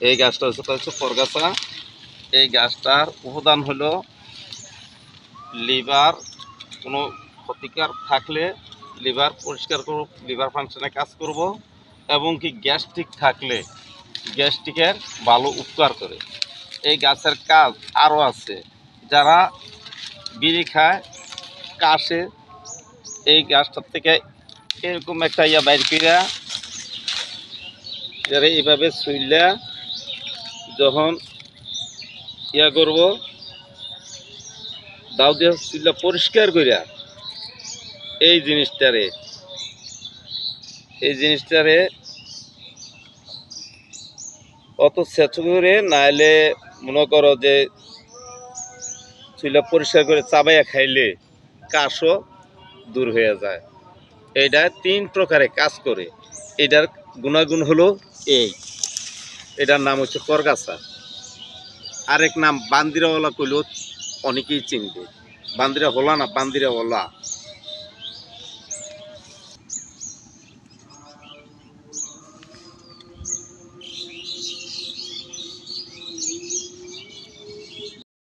এই গাছটা হচ্ছে পরগাছা। এই গাছটার উপাদান হলো লিভার কোনো ক্ষতিকার থাকলে লিভার পরিষ্কার করব, লিভার ফাংশনে কাজ করব, এবং কি গ্যাস্ট্রিক থাকলে গ্যাস্ট্রিকের ভালো উপকার করে। এই গাছের কাজ আরও আছে। যারা বিড়ি খায়, কাশে, এই গাছটার থেকে এরকম একটা বাইর কইরা যারা এইভাবে শুইলা যখন করব, দাও দিয়ে শুইলা পরিষ্কার করিয়া এই জিনিসটারে অত সেচু করে নাইলে মনে করো যে চুলা পরিষ্কার করে চাবাইয়া খাইলে কাশও দূর হয়ে যায়। এইটা 3 প্রকারে কাজ করে। এটার গুণাগুণ হলো এটার নাম হচ্ছে পরগাছা। আরেক নাম বান্দিরাওয়ালা কইলেও অনেকেই চিনবে। বান্দিরা হলা না, বান্দিরাওয়ালা।